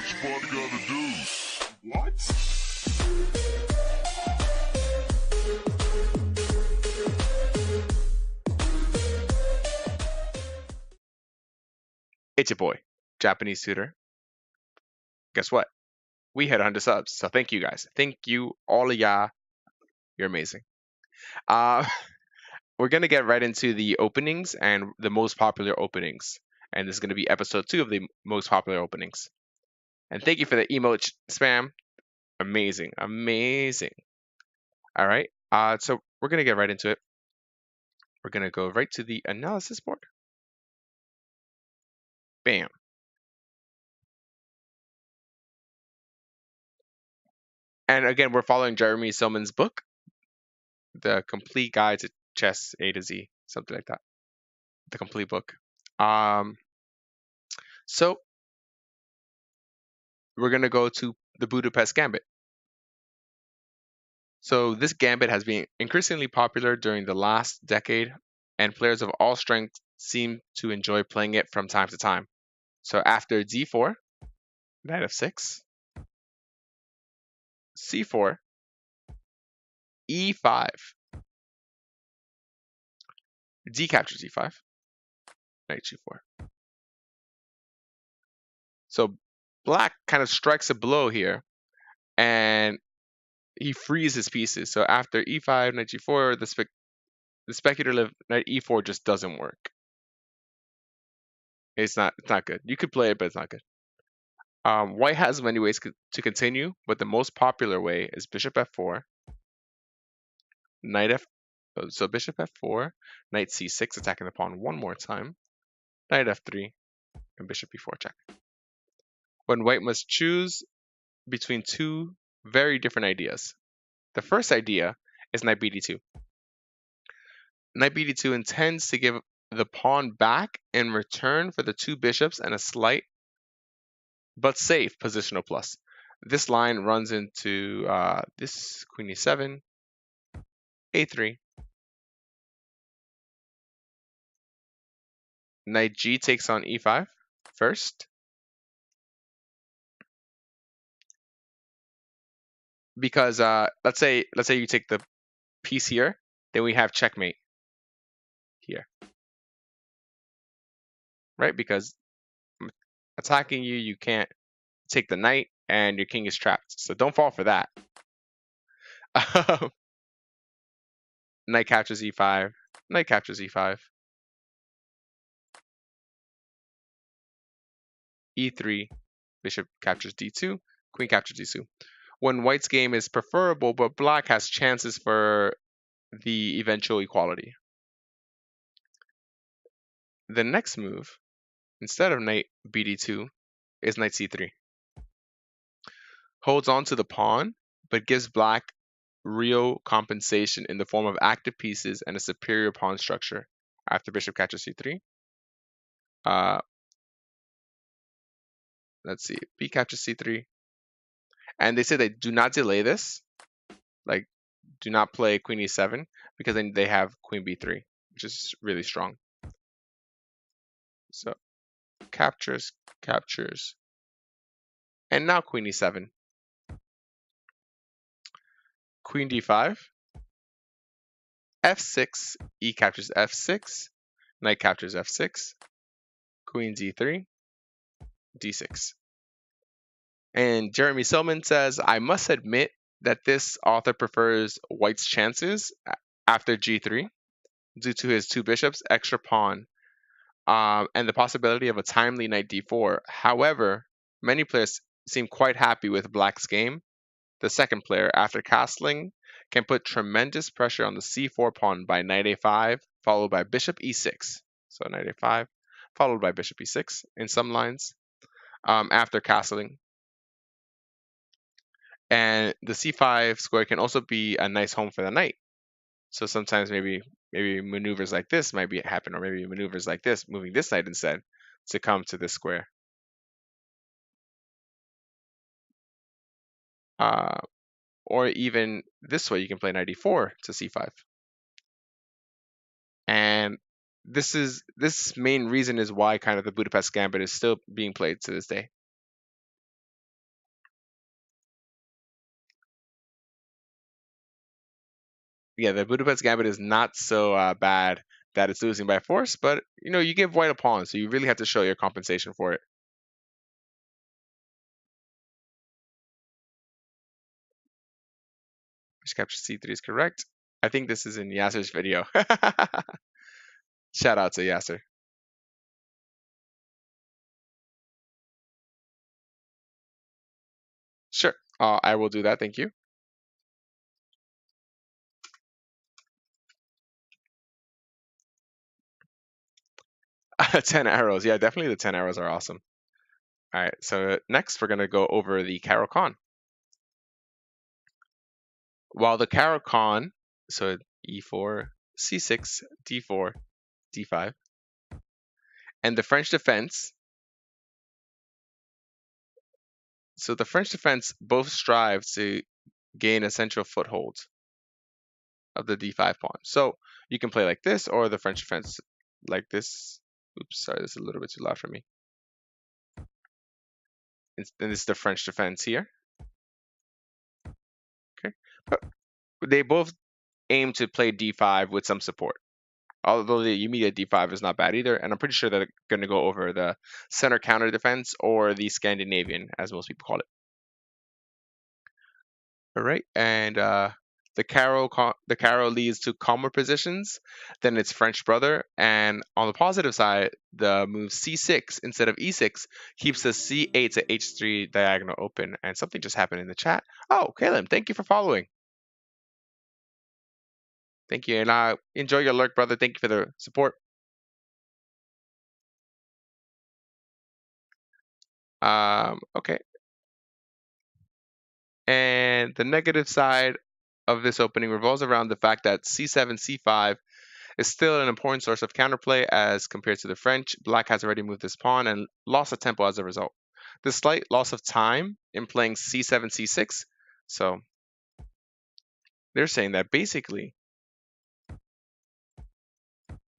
What you gotta do? What? It's your boy, Japanese Tutor. Guess what? We hit 100 subs, so thank you guys. Thank you, all of y'all. You're amazing. Uh, we're gonna get right into the openings and the most popular openings, and this is gonna be episode 2 of the most popular openings. And thank you for the emote spam. Amazing, amazing. All right. So we're gonna get right into it. We're gonna go right to the analysis board. Bam. And again, we're following Jeremy Silman's book, The Complete Guide to Chess A to Z, something like that. The complete book. So we're gonna go to the Budapest Gambit. So this gambit has been increasingly popular during the last decade, and players of all strengths seem to enjoy playing it from time to time. So after d4, knight f6, c4, e5, d captures e5, knight g4. So black kind of strikes a blow here, and he frees his pieces. So after e5, knight g4, the speculative knight e4 just doesn't work. It's not good. You could play it, but it's not good. White has many ways to continue, but the most popular way is bishop f4, knight f. So bishop f4, knight c6, attacking the pawn one more time, knight f3, and bishop e4 check. When white must choose between two very different ideas. The first idea is knight bd2. Knight bd2 intends to give the pawn back in return for the two bishops and a slight but safe positional plus. This line runs into this queen e7, a3, knight g takes on e5 first, because let's say you take the piece here, then we have checkmate here, right? Because attacking you, you can't take the knight, and your king is trapped. So don't fall for that. Knight captures e5, knight captures e5, e3, bishop captures d2, queen captures d2. When white's game is preferable, but black has chances for the eventual equality. The next move, instead of knight bd2, is knight c3. Holds on to the pawn, but gives black real compensation in the form of active pieces and a superior pawn structure after bishop catches c3. Let's see, b captures c3. And they say they do not delay this, like do not play queen e7, because then they have queen b3, which is really strong. So captures, captures, and now queen e7. Queen d5, f6, e captures f6, knight captures f6, queen d3, d6. And Jeremy Silman says, I must admit that this author prefers white's chances after g3 due to his two bishops, extra pawn, and the possibility of a timely knight d4. However, many players seem quite happy with black's game. The second player, after castling, can put tremendous pressure on the c4 pawn by knight a5, followed by bishop e6. So knight a5, followed by bishop e6 in some lines after castling. And the c5 square can also be a nice home for the knight. So sometimes maybe maneuvers like this might happen, or maybe maneuvers like this, moving this knight instead to come to this square. Or even this way, you can play knight e4 to c5. And this main reason is why kind of the Budapest Gambit is still being played to this day. yeah, the Budapest Gambit is not so bad that it's losing by force, but you give white a pawn, so you really have to show your compensation for it. Capture C3 is correct. I think this is in Yasser's video. Shout out to Yasser. Sure, I will do that. Thank you. 10 arrows. Yeah, definitely the 10 arrows are awesome. All right, so next we're going to go over the Caro-Kann. While the Caro-Kann, so E4, C6, D4, D5, and the French defense, so the French defense both strive to gain a central foothold of the D5 pawn. So you can play like this, or the French defense like this. Oops, sorry, this is a little bit too loud for me. And this is the French defense here. Okay, but they both aim to play D5 with some support. Although the immediate D5 is not bad either, and I'm pretty sure they're going to go over the center counter defense or the Scandinavian, as most people call it. All right, and the Caro leads to calmer positions than its French brother, and on the positive side, the move C6 instead of E6 keeps the C8 to H3 diagonal open. And something just happened in the chat. Oh, Caleb, thank you for following. Thank you, and enjoy your lurk, brother. Thank you for the support. Okay. And the negative side of this opening revolves around the fact that C7, C5 is still an important source of counterplay as compared to the French. Black has already moved this pawn and lost a tempo as a result. The slight loss of time in playing C7, C6. So they're saying that basically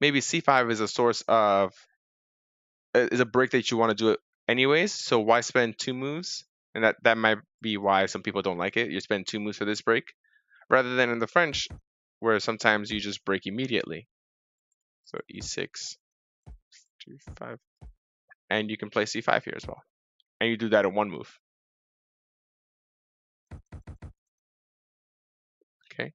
maybe C5 is a source of is a break that you want to do it anyways. So why spend 2 moves? And that might be why some people don't like it. You spend 2 moves for this break, rather than in the French, where sometimes you just break immediately. So E6, G5, and you can play C5 here as well. And you do that in 1 move. Okay.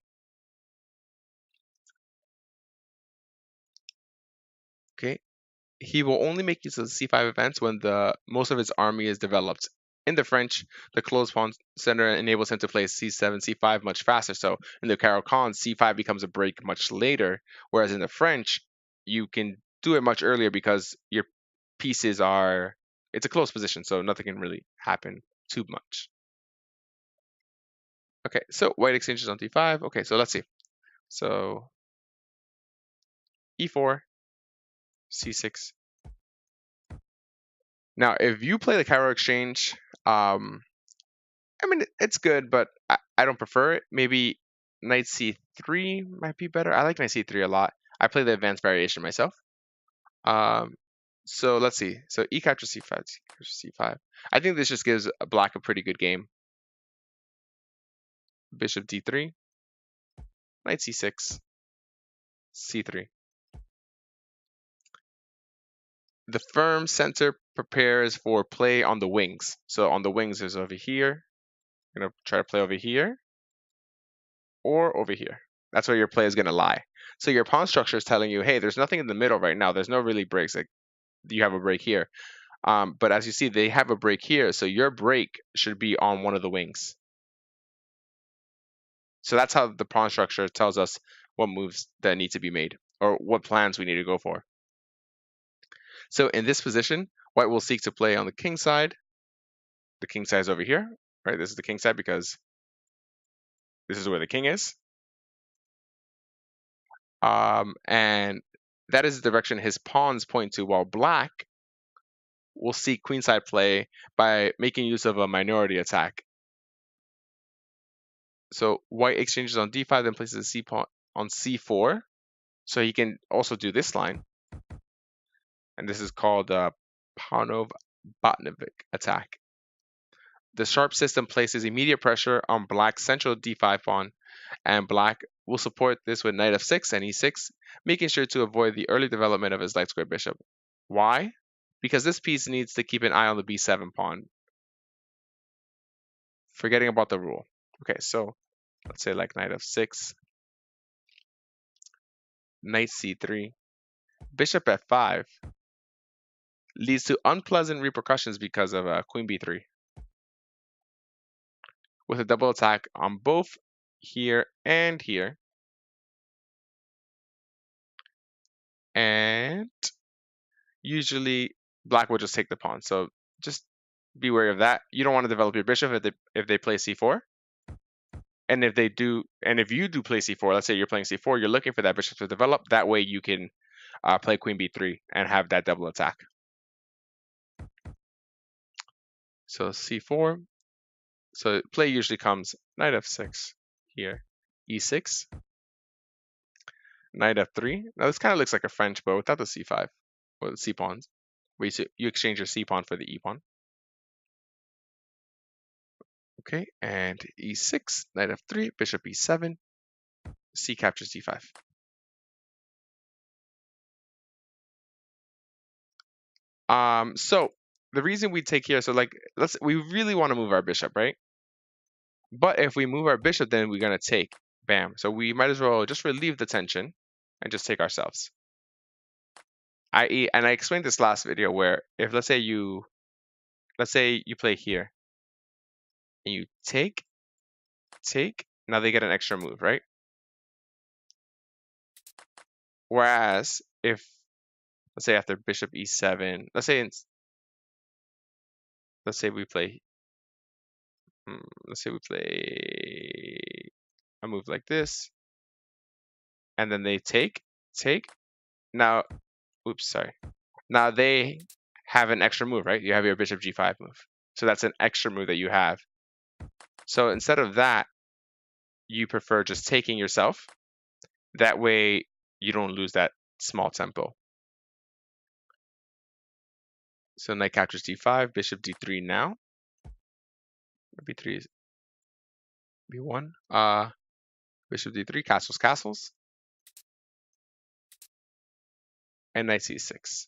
Okay. He will only make use of the C5 events when most of his army is developed. In the French, the closed pawn center enables him to play C7, C5 much faster. So in the Caro-Kann, C5 becomes a break much later, whereas in the French, you can do it much earlier because your pieces it's a close position, so nothing can really happen too much. Okay, so white exchanges on D5. Okay, so let's see. So E4, C6. Now, if you play the Cairo exchange, I mean, it's good, but I don't prefer it. Maybe knight C3 might be better. I like knight C3 a lot. I play the advanced variation myself. So let's see. So E captures C5, C captures C5. I think this just gives black a pretty good game. Bishop D3, knight C6, C3. The firm center prepares for play on the wings. So on the wings is over here. I'm going to try to play over here or over here. That's where your play is going to lie. So your pawn structure is telling you, hey, there's nothing in the middle right now. There's no really breaks. Like you have a break here. But as you see, they have a break here. So your break should be on one of the wings. So that's how the pawn structure tells us what moves that need to be made or what plans we need to go for. So in this position, white will seek to play on the king side. The king side is over here, right? This is the king side because this is where the king is. And that is the direction his pawns point to, while black will seek queenside play by making use of a minority attack. So white exchanges on d5, then places a c pawn on c4. So he can also do this line. And this is called the Panov-Botniavik attack. The sharp system places immediate pressure on black's central d5 pawn and black will support this with knight f6 and e6, making sure to avoid the early development of his light square bishop. Why? Because this piece needs to keep an eye on the b7 pawn. Forgetting about the rule. Okay, so let's say like knight f6, knight c3, bishop f5 leads to unpleasant repercussions because of queen b3, with a double attack on both here and here. And usually black will just take the pawn. So just be wary of that. You don't want to develop your bishop if they play c4. And if you do play c4, let's say you're playing c4, you're looking for that bishop to develop. That way you can play queen b3 and have that double attack. So c4. So play usually comes knight f6 here, e6, knight f3. Now this kind of looks like a French, but without the c5 or the c pawns, where you exchange your c pawn for the e pawn. Okay, and e6, knight f3, bishop e7, c captures d5. So the reason we take here, so like we really want to move our bishop, right? But if we move our bishop, then we're gonna take, bam. So we might as well just relieve the tension and just take ourselves. I.e., and I explained this last video where if let's say you play here and you take, now they get an extra move, right? Whereas if let's say after bishop e7, let's say we play a move like this, and then they take. Now, oops, sorry. Now they have an extra move, right? You have your bishop g5 move. So that's an extra move that you have. So instead of that, you prefer just taking yourself. That way you don't lose that small tempo. So knight captures d5, bishop d3 now. b3 is b1. Bishop d3, castles. And knight c6.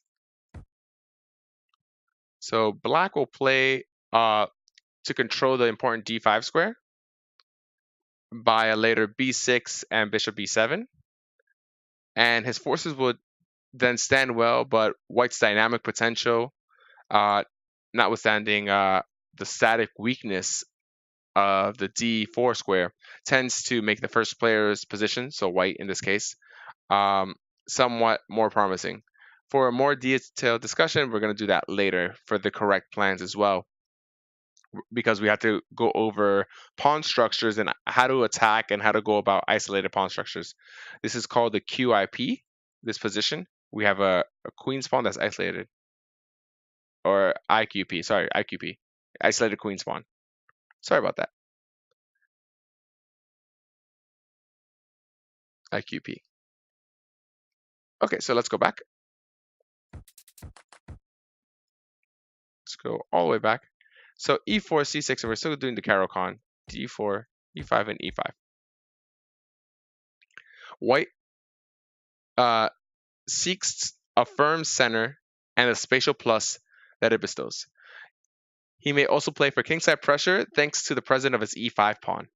So black will play to control the important d5 square by a later b6 and bishop b7. And his forces would then stand well, but white's dynamic potential, notwithstanding the static weakness of the d4 square, tends to make the first player's position, so white in this case, somewhat more promising. For a more detailed discussion, we're going to do that later for the correct plans as well, because we have to go over pawn structures and how to attack and how to go about isolated pawn structures. This is called the QIP, this position. We have a queen's pawn that's isolated, or IQP, sorry, IQP, isolated queen's pawn. Sorry about that. IQP. Okay, so let's go back. Let's go all the way back. So e4, c6, and we're still doing the Caro-Kann. d4, e5, and e5. White seeks a firm center and a spatial plus that it bestows. He may also play for kingside pressure thanks to the presence of his e5 pawn,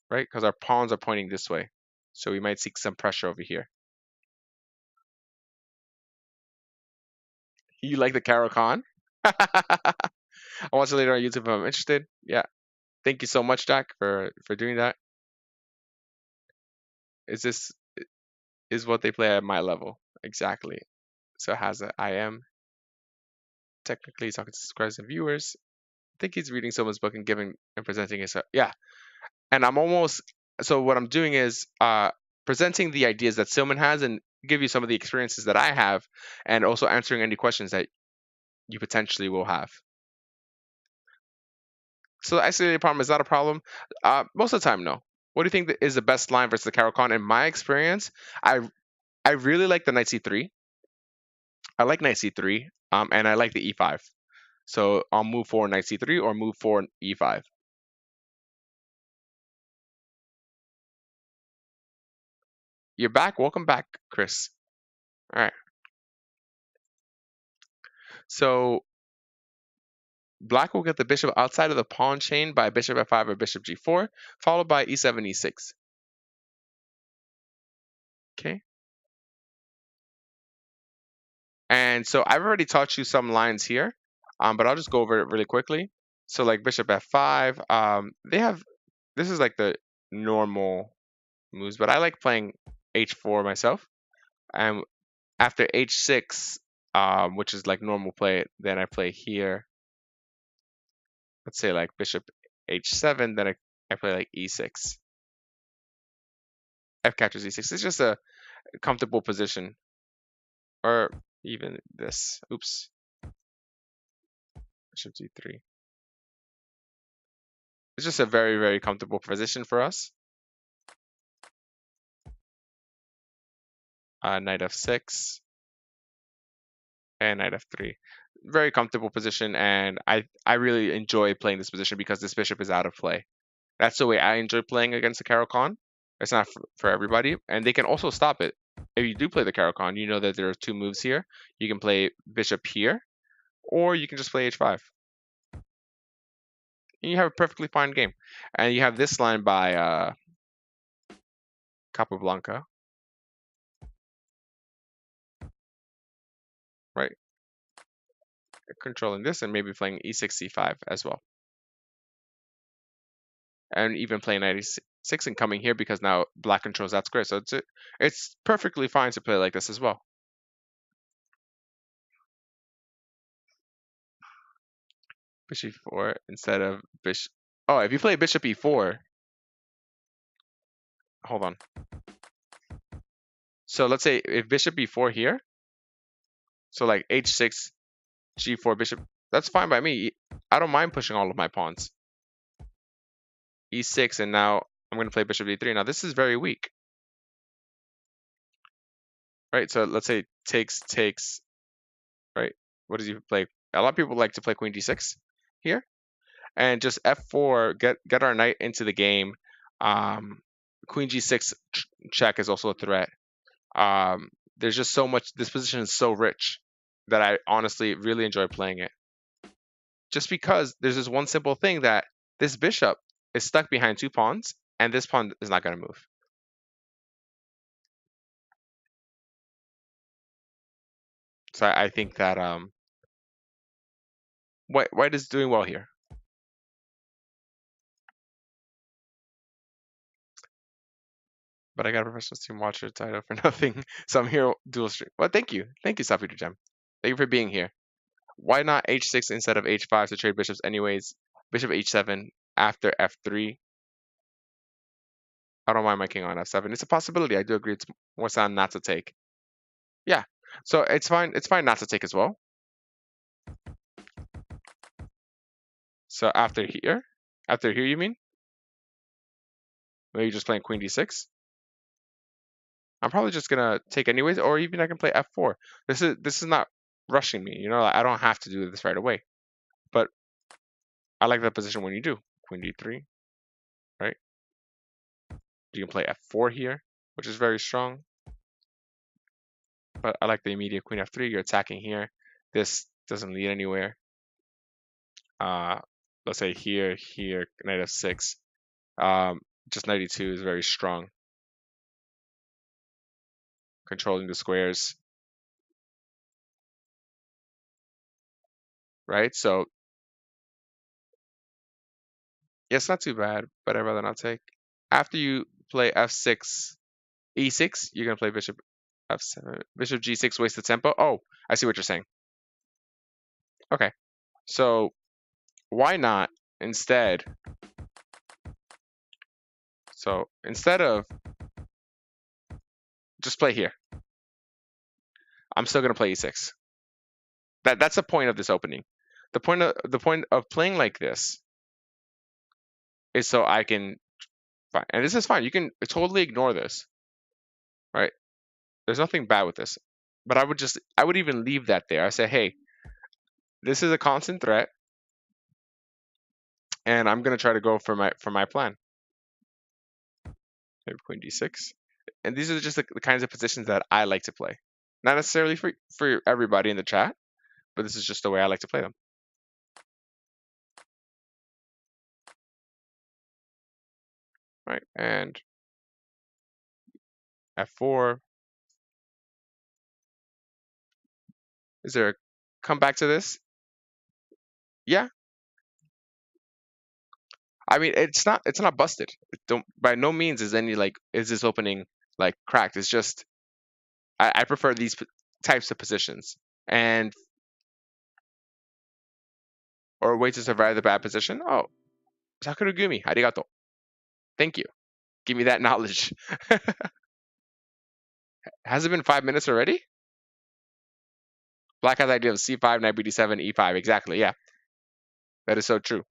right? Because our pawns are pointing this way. So we might seek some pressure over here. You like the Caro-Kann? I'll watch it later on YouTube if I'm interested. Yeah. Thank you so much, Jack, for doing that. Is what they play at my level. Exactly. So it has a I am technically talking to subscribers and viewers. I think he's reading someone's book and giving and presenting it. So yeah. And so what I'm doing is presenting the ideas that Silman has and give you some of the experiences that I have, and also answering any questions that you potentially will have. So the isolated problem is not a problem. Most of the time, no. What do you think is the best line versus the Caro-Kann? In my experience, I really like the knight c3. I like knight c3, and I like the e5. So I'll move forward knight c3 or move forward e5. you're back. Welcome back, Chris. All right. So black will get the bishop outside of the pawn chain by bishop f5 or bishop g4, followed by e7, e6. Okay. And so I've already taught you some lines here, but I'll just go over it really quickly. So like bishop f5, this is like the normal moves, but I like playing h4 myself. And after h6, which is like normal play, then I play here. Let's say like bishop h7, then I play like e6. F captures e6. It's just a comfortable position. Or even this. Oops. Bishop d3. It's just a very, very comfortable position for us. Knight f6 and knight f3. Very comfortable position, and I really enjoy playing this position because this bishop is out of play. That's the way I enjoy playing against the Caro-Kann. It's not for everybody, and they can also stop it. If you do play the Caro-Kann, you know that there are two moves here. You can play bishop here, or you can just play h5. And you have a perfectly fine game. And you have this line by Capablanca. Right? Controlling this and maybe playing e6, c5 as well. And even playing knight e6 and coming here because now black controls that square. So it's perfectly fine to play like this as well. Bishop e4 instead of bishop. Oh, if you play bishop e4, hold on. So let's say if bishop e4 here, so like h6, g4, bishop, that's fine by me. I don't mind pushing all of my pawns. e6, and now I'm going to play bishop d3. Now this is very weak. Right, so let's say takes, right? What does he play? A lot of people like to play queen d6 here. And just f4, get our knight into the game. Queen g6 check is also a threat. There's just so much. This position is so rich that I honestly really enjoy playing it. Just because there's this one simple thing that this bishop is stuck behind two pawns, and this pawn is not going to move. So I think that White is doing well here. But I got a professional team watcher title for nothing, so I'm here dual stream. Well, thank you, Safitu Gem. Thank you for being here. Why not h6 instead of h5 to trade bishops anyways? Bishop h7 after f3. I don't mind my king on f7. It's a possibility. I do agree. It's more sound not to take. Yeah. So it's fine. It's fine not to take as well. So after here you mean? Maybe just playing queen d6. I'm probably just gonna take anyways, or even I can play f4. This is not rushing me. You know, I don't have to do this right away. But I like that position when you do. Queen d3, right? You can play f4 here, which is very strong. But I like the immediate queen f3. You're attacking here. This doesn't lead anywhere. Let's say here, knight f6. Just knight e2 is very strong. Controlling the squares. Right? So, yeah, it's not too bad, but I'd rather not take. After you play f6, e6, you're going to play bishop f7. Bishop g6 wastes the tempo. Oh, I see what you're saying. Okay. So, why not instead? So, instead of just play here, I'm still going to play e6. That's the point of this opening. The point of playing like this is so I can, fine, and this is fine. You can totally ignore this, right? There's nothing bad with this, but I would even leave that there. I say, hey, this is a constant threat, and I'm gonna try to go for my plan. Maybe queen d6. And these are just the kinds of positions that I like to play. Not necessarily for everybody in the chat, but this is just the way I like to play them. Right, and F4. Is there a comeback to this? Yeah. I mean, it's not busted. Don't, by no means is this opening like cracked. It's just I prefer these types of positions and or a way to survive the bad position. Oh, Sakuragumi, arigato. Thank you. Give me that knowledge. Has it been 5 minutes already? Black has idea of C5, knight bd7, E5. Exactly. Yeah, that is so true.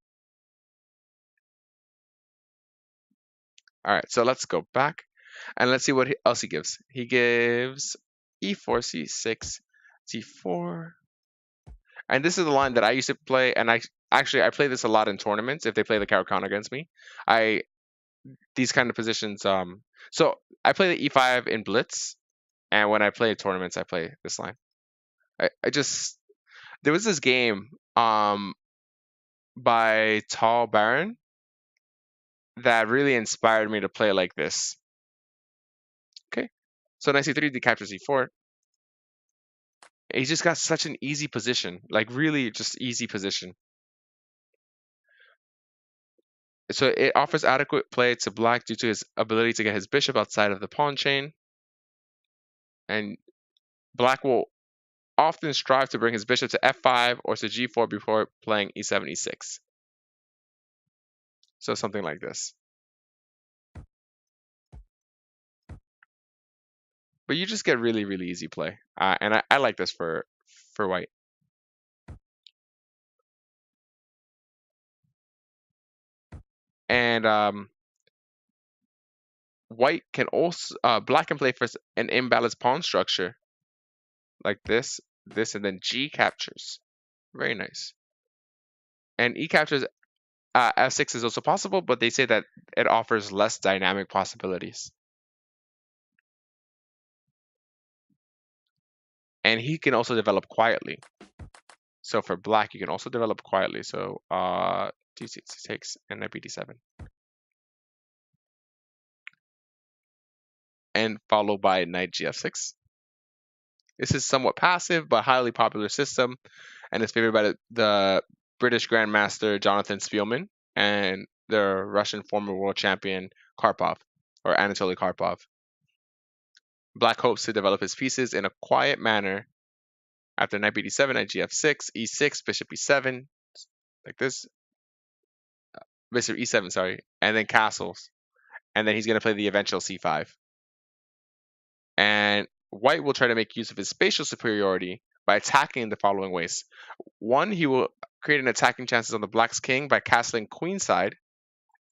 All right, so let's go back and let's see what else he gives. He gives E4, C6, C4. And this is the line that I used to play, and I play this a lot in tournaments if they play the Caro-Kann against me. These kind of positions. So I play the E5 in blitz, and when I play tournaments, I play this line. I just there was this game by Tall Baron that really inspired me to play like this. Okay, so knight c3, d captures e4. He's just got such an easy position, like really just easy position. So it offers adequate play to black due to his ability to get his bishop outside of the pawn chain. And black will often strive to bring his bishop to f5 or to g4 before playing e7, e6. So something like this. But you just get really, really easy play. And I like this for white. And white can also, black can play for an imbalanced pawn structure like this, and then G captures. Very nice. And E captures, F6 is also possible, but they say that it offers less dynamic possibilities. And he can also develop quietly. So for black, you can also develop quietly. So D6 takes and knight bd7. And followed by knight gf6. This is somewhat passive, but highly popular system, and it's favored by the British Grandmaster Jonathan Spielman and the Russian former world champion Karpov, or Anatoly Karpov. Black hopes to develop his pieces in a quiet manner after knight bd7, knight gf6, e6, bishop e7, like this, bishop e7, sorry, and then castles. And then he's going to play the eventual c5. And white will try to make use of his spatial superiority by attacking in the following ways. One, he will create an attacking chances on the black's king by castling queenside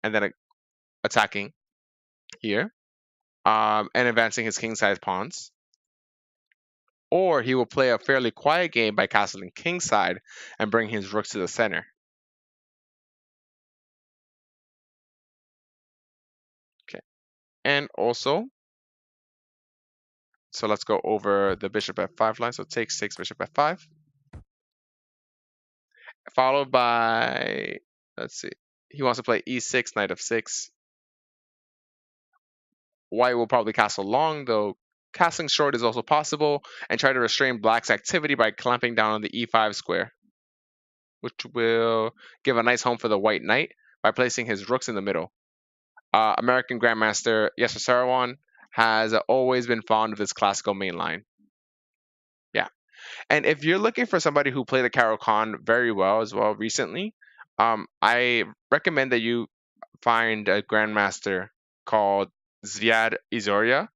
and then attacking here and advancing his king-side pawns. Or he will play a fairly quiet game by castling kingside and bring his rooks to the center. Okay, and also, so let's go over the bishop f5 line. So take 6, bishop f5. Followed by, let's see, he wants to play e6, knight f6. White will probably castle long, though castling short is also possible, and try to restrain black's activity by clamping down on the e5 square, which will give a nice home for the white knight by placing his rooks in the middle. American Grandmaster Yasser Seirawan has always been fond of this classical main line. Yeah. And if you're looking for somebody who played the Caro-Kann very well as well recently, I recommend that you find a grandmaster called Ziad Izoria.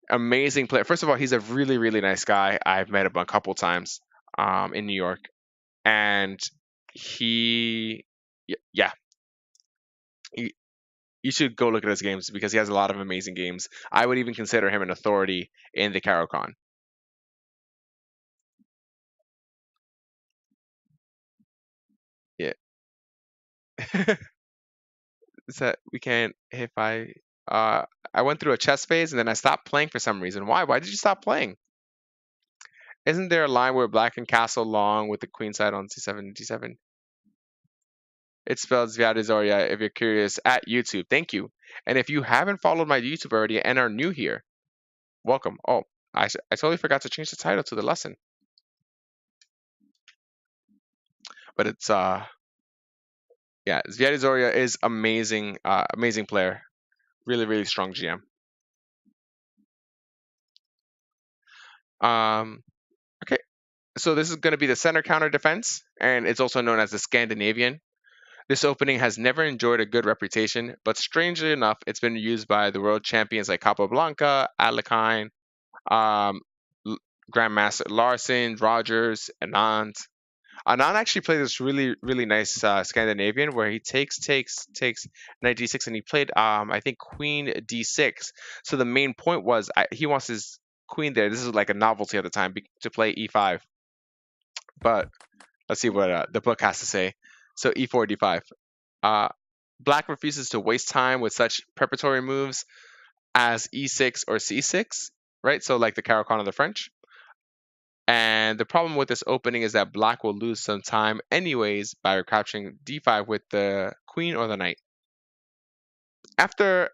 Amazing player. First of all, he's a really, really nice guy. I've met him a couple times in New York. And yeah, you should go look at his games because he has a lot of amazing games. I would even consider him an authority in the Caro-Kann. Yeah. So we can't, if I I went through a chess phase and then I stopped playing for some reason. Why? Why did you stop playing? Isn't there a line where black can castle long with the queen side on c7 and d7? It spells JapaneseTutor if you're curious at YouTube. Thank you. And if you haven't followed my YouTube already and are new here, welcome. Oh, I totally forgot to change the title to the lesson. But it's yeah, JapaneseTutor is amazing, amazing player. Really, really strong GM. Okay, so this is going to be the center counter defense, and it's also known as the Scandinavian. This opening has never enjoyed a good reputation, but strangely enough, it's been used by the world champions like Capablanca, Alekhine, um, Grandmaster Larson, Rogers, Anand. Anand actually played this really, really nice Scandinavian where he takes knight d6, and he played I think queen d6. So the main point was he wants his queen there. This is like a novelty at the time to play e5. But let's see what the book has to say. So e4 d5. Black refuses to waste time with such preparatory moves as e6 or c6, right? So like the Caro-Kann of the French. And the problem with this opening is that black will lose some time anyways by recapturing d5 with the queen or the knight. After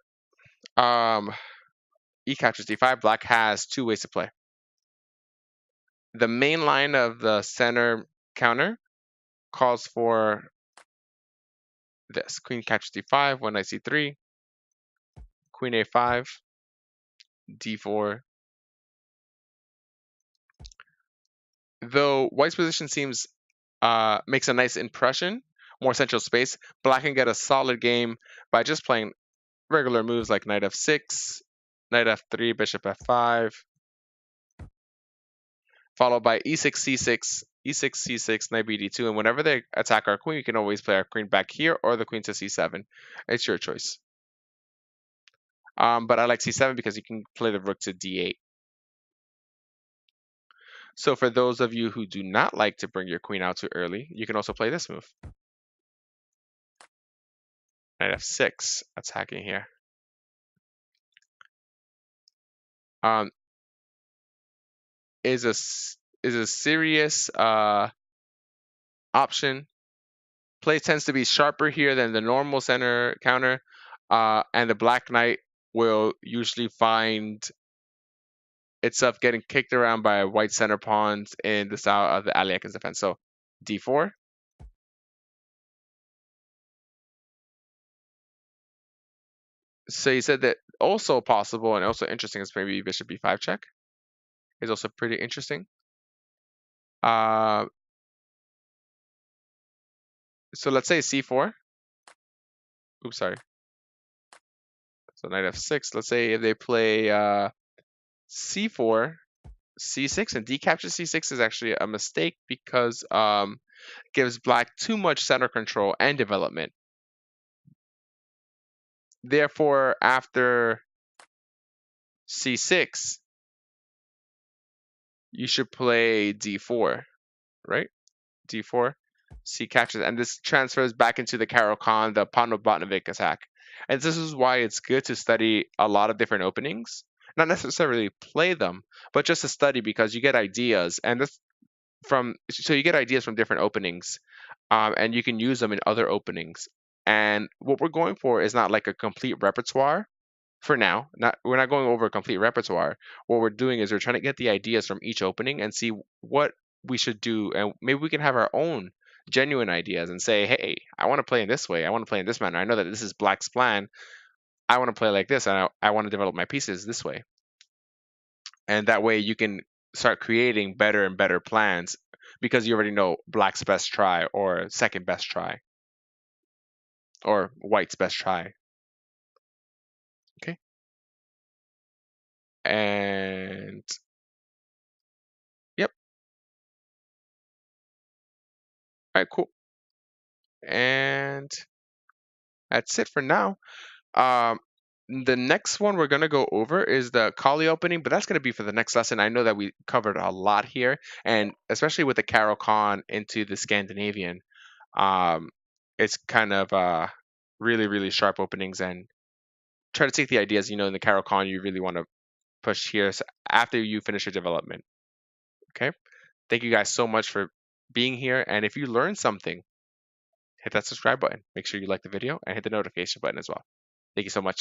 e captures d5, black has two ways to play. The main line of the center counter calls for this. Queen captures d5, one knight c3, queen a5, d4. Though white's position seems makes a nice impression, more central space, black can get a solid game by just playing regular moves like knight f6, knight f3, bishop f5, followed by e6, c6, e6, c6, knight bd2, and whenever they attack our queen, we can always play our queen back here or the queen to c7. It's your choice. But I like c7 because you can play the rook to d8. So for those of you who do not like to bring your queen out too early, you can also play this move. Knight f6, attacking here. Is a serious option. Play tends to be sharper here than the normal center counter, and the black knight will usually find itself getting kicked around by white center pawns in the style of the Alekhine defense. So d4. So you said that also possible and also interesting is maybe bishop b5 check. Is also pretty interesting. So let's say c4. Oops, sorry. So knight f6. Let's say if they play c4, c6, and d captures c6 is actually a mistake because gives black too much center control and development. Therefore, after c6, you should play d4, right? d4, c captures, and this transfers back into the Caro-Kann, the Panobotnovic attack. And this is why it's good to study a lot of different openings. Not necessarily play them, but just to study because you get ideas, and this so you get ideas from different openings, and you can use them in other openings. And what we're going for is not like a complete repertoire for now. We're not going over a complete repertoire. What we're doing is we're trying to get the ideas from each opening and see what we should do, and maybe we can have our own genuine ideas and say, hey, I want to play in this way. I want to play in this manner. I know that this is black's plan. I want to play like this, and I want to develop my pieces this way. And that way you can start creating better and better plans because you already know black's best try or second best try or white's best try. Okay. And yep. All right, cool. And that's it for now. The next one we're going to go over is the Kali opening, but that's going to be for the next lesson. I know that we covered a lot here, and especially with the Caro-Kann into the Scandinavian, it's kind of really, really sharp openings, and try to take the ideas, in the Carol you really want to push here after you finish your development. Okay. Thank you guys so much for being here. And if you learned something, hit that subscribe button. Make sure you like the video and hit the notification button as well. Thank you so much.